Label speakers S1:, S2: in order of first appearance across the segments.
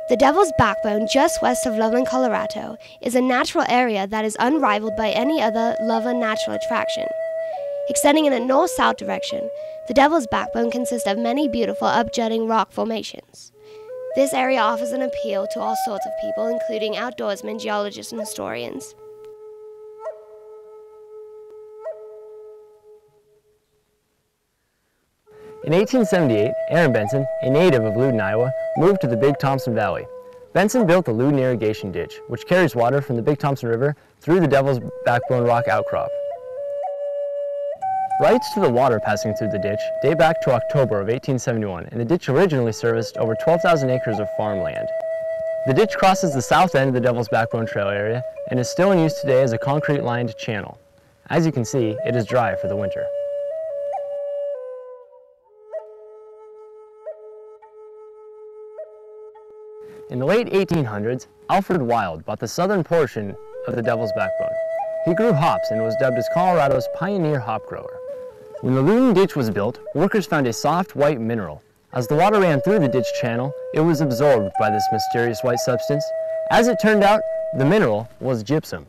S1: The Devil's Backbone, just west of Loveland, Colorado, is a natural area that is unrivaled by any other Loveland natural attraction. Extending in a north-south direction, the Devil's Backbone consists of many beautiful up-jutting rock formations. This area offers an appeal to all sorts of people, including outdoorsmen, geologists, and historians.
S2: In 1878, Aaron Benson, a native of Loudon, Iowa, moved to the Big Thompson Valley. Benson built the Loudon Irrigation Ditch, which carries water from the Big Thompson River through the Devil's Backbone rock outcrop. Rights to the water passing through the ditch date back to October of 1871, and the ditch originally serviced over 12,000 acres of farmland. The ditch crosses the south end of the Devil's Backbone Trail area and is still in use today as a concrete-lined channel. As you can see, it is dry for the winter. In the late 1800s, Alfred Wild bought the southern portion of the Devil's Backbone. He grew hops and was dubbed as Colorado's pioneer hop grower. When the Loudon Ditch was built, workers found a soft white mineral. As the water ran through the ditch channel, it was absorbed by this mysterious white substance. As it turned out, the mineral was gypsum.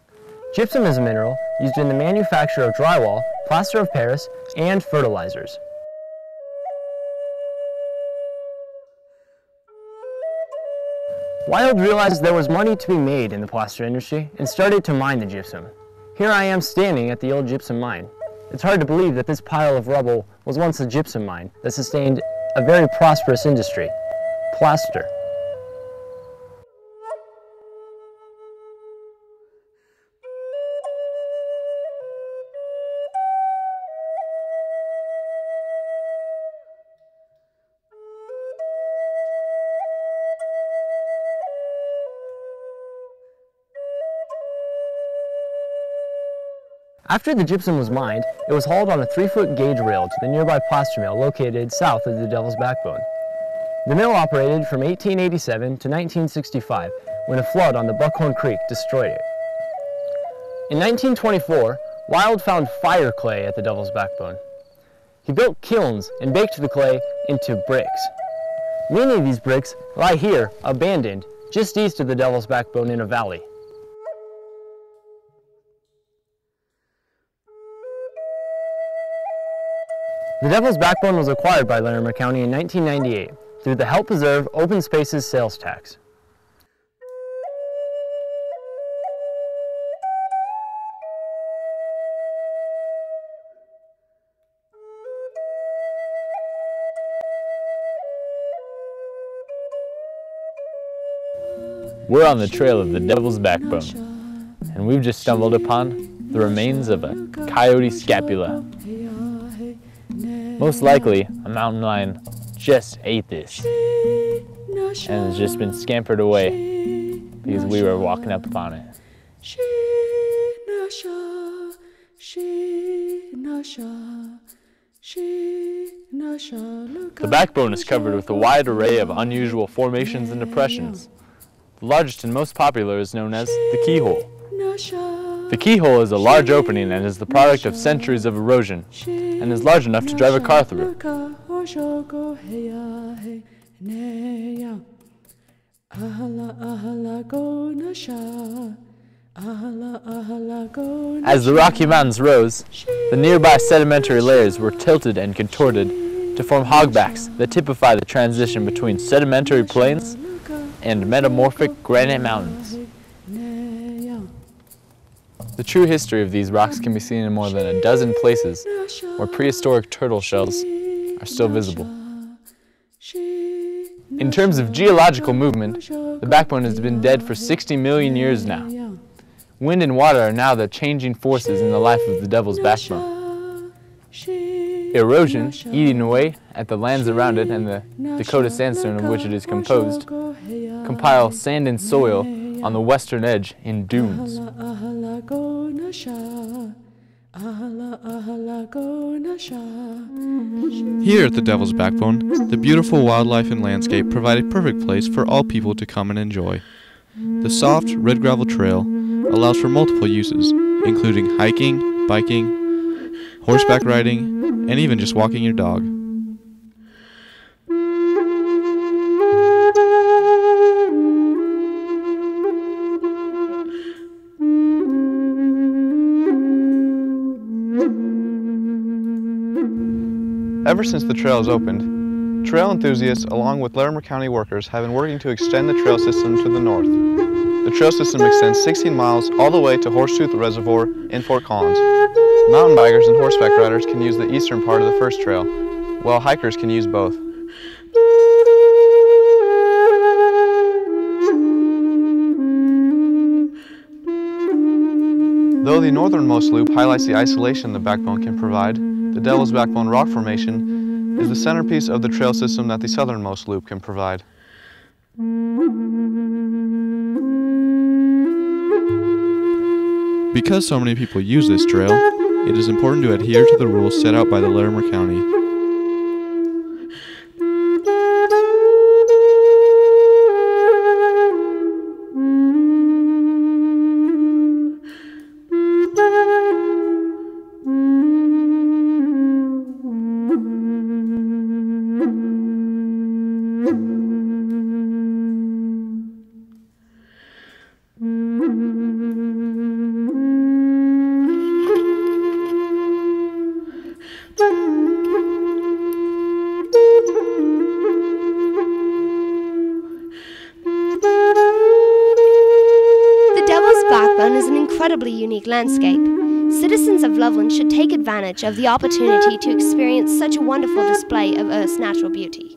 S2: Gypsum is a mineral used in the manufacture of drywall, plaster of Paris, and fertilizers. Wild realized there was money to be made in the plaster industry and started to mine the gypsum. Here I am standing at the old gypsum mine. It's hard to believe that this pile of rubble was once a gypsum mine that sustained a very prosperous industry, plaster. After the gypsum was mined, it was hauled on a 3-foot gauge rail to the nearby plaster mill located south of the Devil's Backbone. The mill operated from 1887 to 1965 when a flood on the Buckhorn Creek destroyed it. In 1924, Wild found fire clay at the Devil's Backbone. He built kilns and baked the clay into bricks. Many of these bricks lie here, abandoned, just east of the Devil's Backbone in a valley. The Devil's Backbone was acquired by Larimer County in 1998 through the Help Preserve Open Spaces sales tax.
S3: We're on the trail of the Devil's Backbone, and we've just stumbled upon the remains of a coyote scapula. Most likely, a mountain lion just ate this and has just been scampered away because we were walking up upon it. The backbone is covered with a wide array of unusual formations and depressions. The largest and most popular is known as the keyhole. The keyhole is a large opening and is the product of centuries of erosion and is large enough to drive a car through. As the Rocky Mountains rose, the nearby sedimentary layers were tilted and contorted to form hogbacks that typify the transition between sedimentary plains and metamorphic granite mountains. The true history of these rocks can be seen in more than a dozen places where prehistoric turtle shells are still visible. In terms of geological movement, the backbone has been dead for 60 million years now. Wind and water are now the changing forces in the life of the Devil's Backbone. Erosion, eating away at the lands around it and the Dakota sandstone of which it is composed, compile sand and soil on the western edge in dunes.
S4: Here at the Devil's Backbone, the beautiful wildlife and landscape provide a perfect place for all people to come and enjoy. The soft, red gravel trail allows for multiple uses, including hiking, biking, horseback riding, and even just walking your dog.
S3: Ever since the trail has opened, trail enthusiasts along with Larimer County workers have been working to extend the trail system to the north. The trail system extends 16 miles all the way to Horsetooth Reservoir in Fort Collins. Mountain bikers and horseback riders can use the eastern part of the first trail, while hikers can use both. Though the northernmost loop highlights the isolation the backbone can provide, the Devil's Backbone rock formation is the centerpiece of the trail system that the southernmost loop can provide.
S4: Because so many people use this trail, it is important to adhere to the rules set out by the Larimer County.
S1: Backbone is an incredibly unique landscape. Citizens of Loveland should take advantage of the opportunity to experience such a wonderful display of Earth's natural beauty.